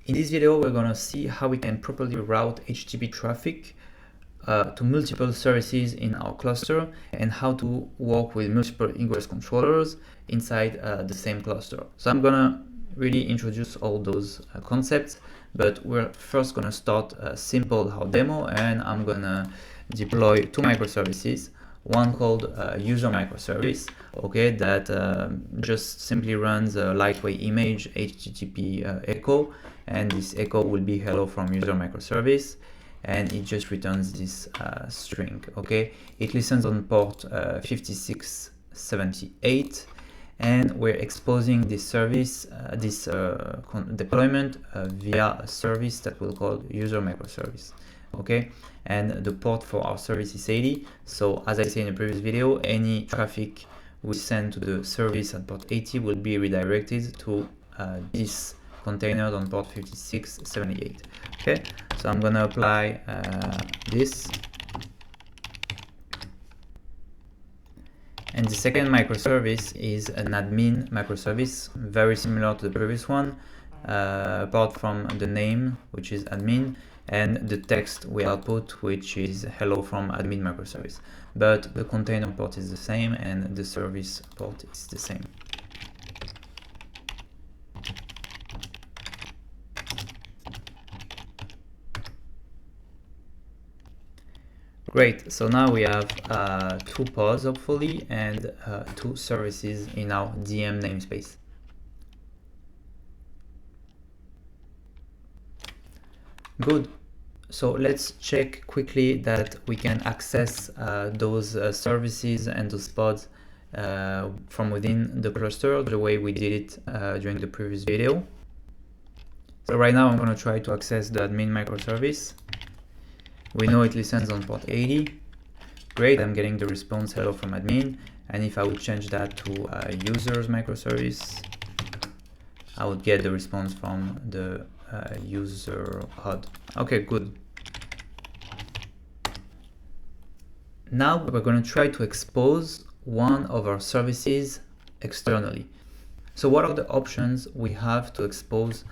In this video, we're going to see how we can properly route HTTP traffic to multiple services in our cluster and how to work with multiple ingress controllers inside the same cluster. So I'm going to really introduce all those concepts, but we're first going to start a simple how demo, and I'm going to deploy two microservices. One called user microservice, okay, that just simply runs a lightweight image HTTP echo, and this echo will be hello from user microservice, and it just returns this string, okay. It listens on port 5678, and we're exposing this service, this deployment via a service that we'll call user microservice. Okay, and the port for our service is 80. So as I said in the previous video, any traffic we send to the service at port 80 will be redirected to this container on port 5678. Okay, so I'm gonna apply this. And the second microservice is an admin microservice, very similar to the previous one, apart from the name, which is admin, and the text we output, which is hello from admin microservice. But the container port is the same and the service port is the same. Great, so now we have two pods hopefully and two services in our DM namespace. Good. So let's check quickly that we can access those services and those pods from within the cluster the way we did it during the previous video. So right now I'm going to try to access the admin microservice. We know it listens on port 80. Great, I'm getting the response hello from admin. And if I would change that to users microservice, I would get the response from the user pod. Okay, good. Now we're going to try to expose one of our services externally. So what are the options we have to expose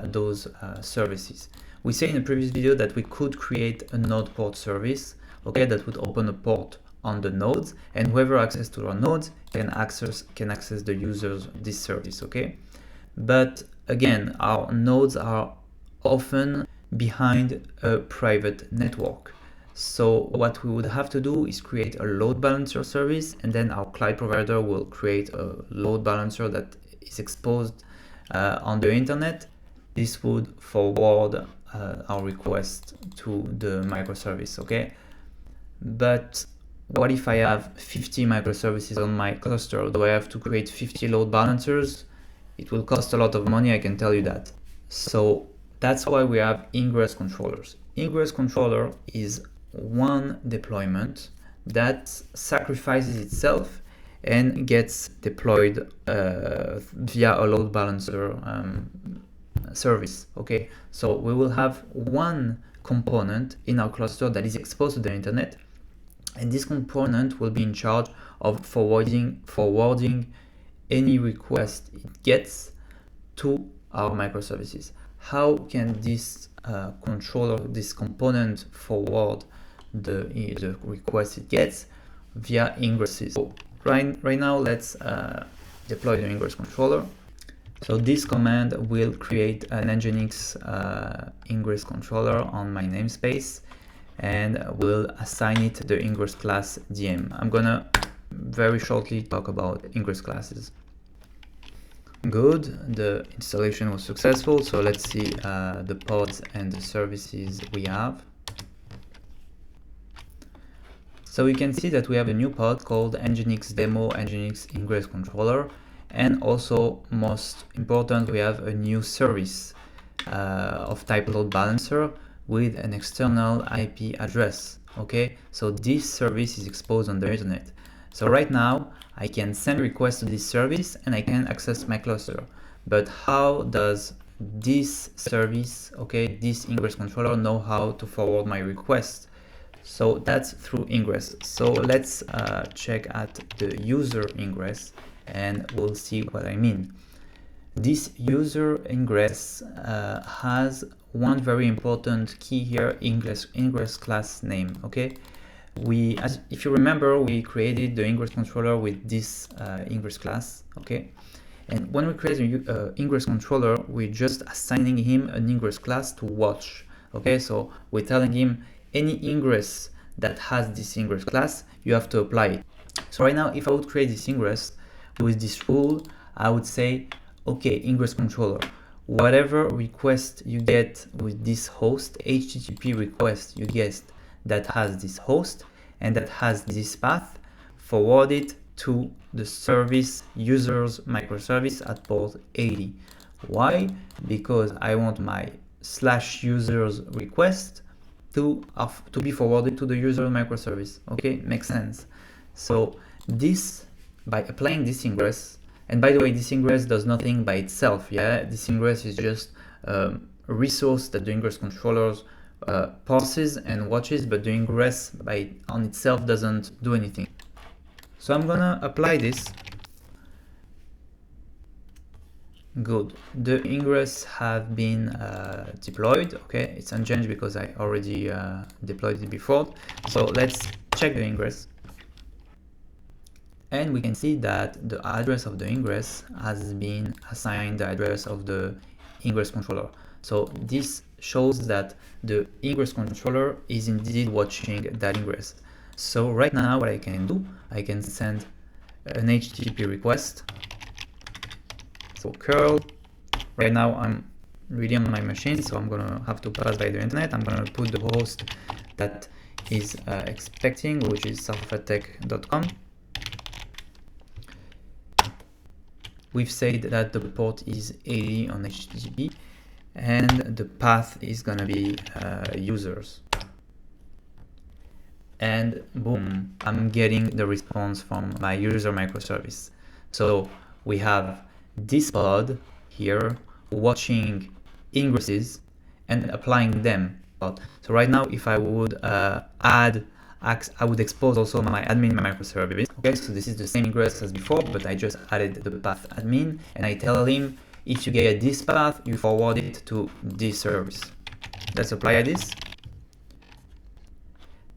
those services? We said in the previous video that we could create a node port service, okay, that would open a port on the nodes, and whoever access to our nodes can access the users this service, okay. But again, our nodes are often behind a private network. So what we would have to do is create a load balancer service, and then our cloud provider will create a load balancer that is exposed on the internet. This would forward our request to the microservice, okay? But what if I have 50 microservices on my cluster? Do I have to create 50 load balancers? It will cost a lot of money, I can tell you that. So that's why we have ingress controllers. Ingress controller is one deployment that sacrifices itself and gets deployed via a load balancer service. Okay, so we will have one component in our cluster that is exposed to the internet, and this component will be in charge of forwarding any request it gets to our microservices. How can this controller, this component, forward the request it gets? Via ingresses. So right now, let's deploy the ingress controller. So this command will create an Nginx ingress controller on my namespace, and will assign it the ingress class DM. I'm gonna very shortly talk about ingress classes. Good, the installation was successful. So let's see the pods and the services we have. So we can see that we have a new pod called Nginx demo Nginx ingress controller, and also most important, we have a new service of type load balancer with an external IP address. Okay, so this service is exposed on the internet. So right now I can send requests to this service and I can access my cluster. But how does this service, okay, this ingress controller, know how to forward my request? So that's through ingress. So let's check at the user ingress and we'll see what I mean. this user ingress has one very important key here, ingress class name. Okay, if you remember, we created the ingress controller with this ingress class. Okay, and when we create an ingress controller, we're just assigning him an ingress class to watch. Okay, so we're telling him any ingress that has this ingress class, you have to apply it. So right now, if I would create this ingress with this rule, I would say, okay, ingress controller, whatever request you get with this host, HTTP request you get that has this host and that has this path, forward it to the service users microservice at port 80. Why? Because I want my /users request to be forwarded to the user microservice. Okay, makes sense. So this, by applying this ingress, and by the way, this ingress does nothing by itself. Yeah, this ingress is just a resource that the ingress controllers parses and watches, but the ingress on itself doesn't do anything. So I'm gonna apply this. Good. The ingress have been deployed. Okay, it's unchanged because I already deployed it before. So let's check the ingress. And we can see that the address of the ingress has been assigned the address of the ingress controller. So this shows that the ingress controller is indeed watching that ingress. So right now what I can do, I can send an HTTP request. So curl, right now I'm really on my machine, so I'm gonna have to pass by the internet. I'm gonna put the host that is expecting, which is sarfatech.com. We've said that the port is 80 on HTTP and the path is gonna be users. And boom, I'm getting the response from my user microservice. So we have this pod here watching ingresses and applying them. So right now, if I would I would expose also my admin microservice. Okay, so this is the same ingress as before, but I just added the path admin, and I tell him, if you get this path, you forward it to this service. Let's apply this.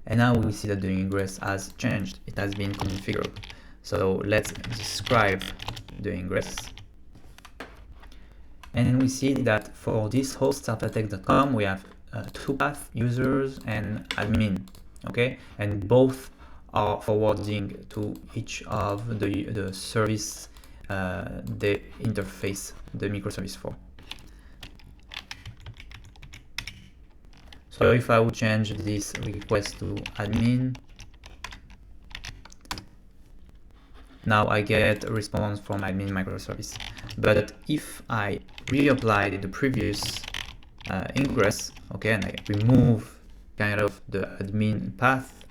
And now we see that the ingress has changed. It has been configured. So let's describe the ingress. And we see that for this host, sarfatech.com, we have two paths, users and admin. Okay, and both are forwarding to each of the service the interface, the microservice for. So if I would change this request to admin, now I get a response from admin microservice. But if I reapply the previous ingress, okay, and I remove kind of the admin path,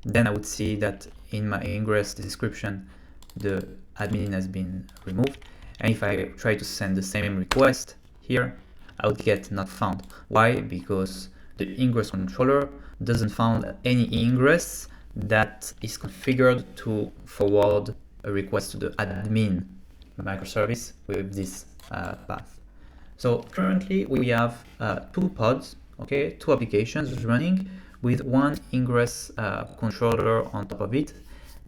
then I would see that in my ingress description the admin has been removed. And if I try to send the same request here, I would get not found. Why? Because the ingress controller doesn't find any ingress that is configured to forward a request to the admin microservice with this path. So currently we have two pods, okay, two applications running with one ingress controller on top of it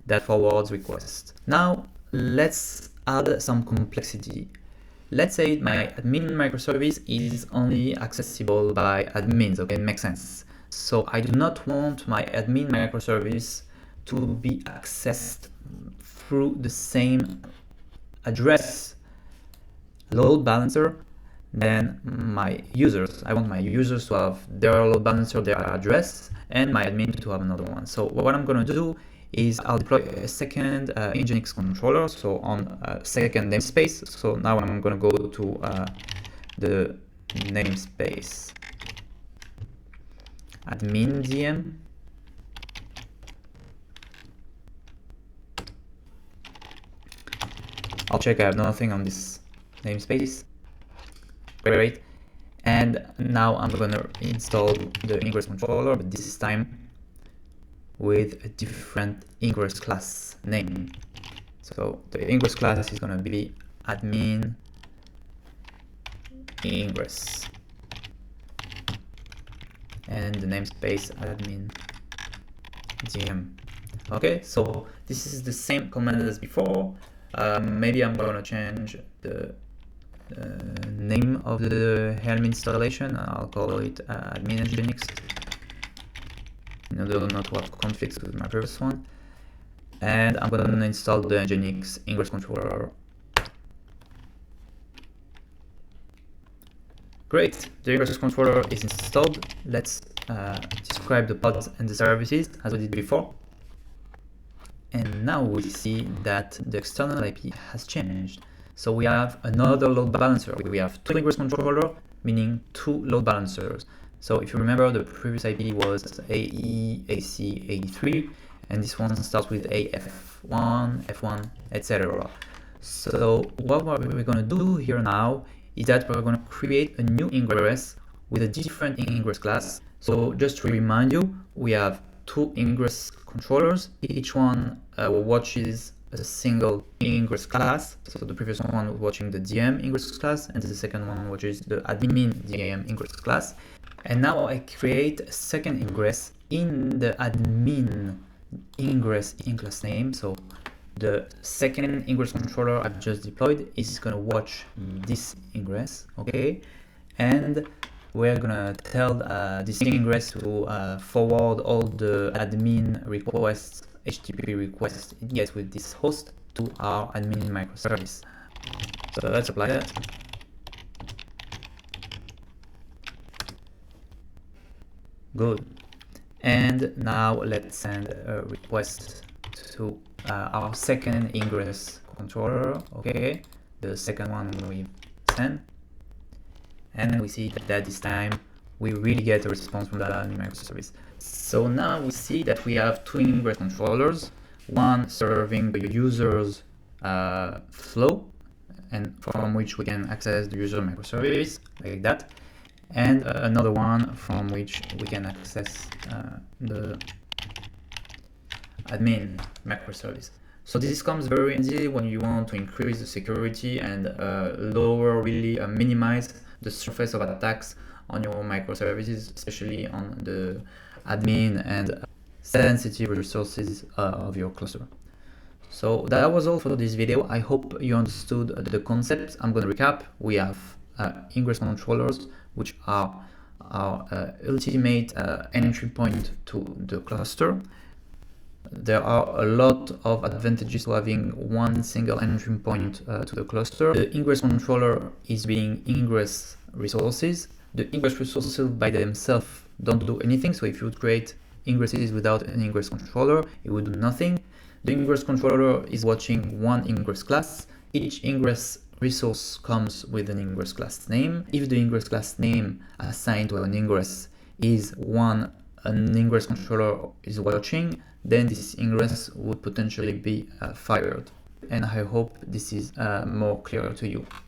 that forwards requests. Now let's add some complexity. Let's say my admin microservice is only accessible by admins, okay, it makes sense. So I do not want my admin microservice to be accessed through the same address load balancer than my users. I want my users to have their load balancer, their address, and my admin to have another one. So what I'm going to do is I'll deploy a second Nginx controller, so on a second namespace. So now I'm going to go to the namespace admin DM. I'll check I have nothing on this namespace. Great. And now I'm going to install the ingress controller, but this time with a different ingress class name. So the ingress class is going to be admin ingress, and the namespace admin DM. Okay, so this is the same command as before. Maybe I'm going to change the name of the Helm installation. I'll call it admin nginx, in order not to have conflicts with my previous one. And I'm going to install the Nginx Ingress Controller. Great, the Ingress Controller is installed. Let's describe the pods and the services as we did before. And now we see that the external IP has changed. So we have another load balancer. We have two ingress controller, meaning two load balancers. So if you remember, the previous IP was AE, AC, AE3, and this one starts with AF1, F1, etc. So what we're going to do here now is that we're going to create a new ingress with a different ingress class. So just to remind you, we have two ingress controllers. Each one watches a single ingress class. So the previous one was watching the DM ingress class, and the second one watches the admin DM ingress class. And now I create a second ingress in the admin ingress in class name. So the second ingress controller I've just deployed is going to watch this ingress, okay? And we're gonna tell this ingress to forward all the admin requests, HTTP requests it gets with this host to our admin microservice. So let's apply that. Good. And now let's send a request to our second ingress controller, okay? The second one we send. And we see that this time we really get a response from the admin microservice. So now we see that we have two ingress controllers, one serving the user's flow, and from which we can access the user microservice like that, and another one from which we can access the admin microservice. So this comes very easy when you want to increase the security and minimize the surface of attacks on your microservices, especially on the admin and sensitive resources of your cluster. So that was all for this video. I hope you understood the concept. I'm going to recap. We have ingress controllers, which are our ultimate entry point to the cluster. There are a lot of advantages to having one single entry point to the cluster. The ingress controller is being ingress resources. The ingress resources by themselves don't do anything. So if you would create ingresses without an ingress controller, it would do nothing. The ingress controller is watching one ingress class. Each ingress resource comes with an ingress class name. If the ingress class name assigned to an ingress is one an ingress controller is watching, then this ingress would potentially be fired. And I hope this is more clear to you.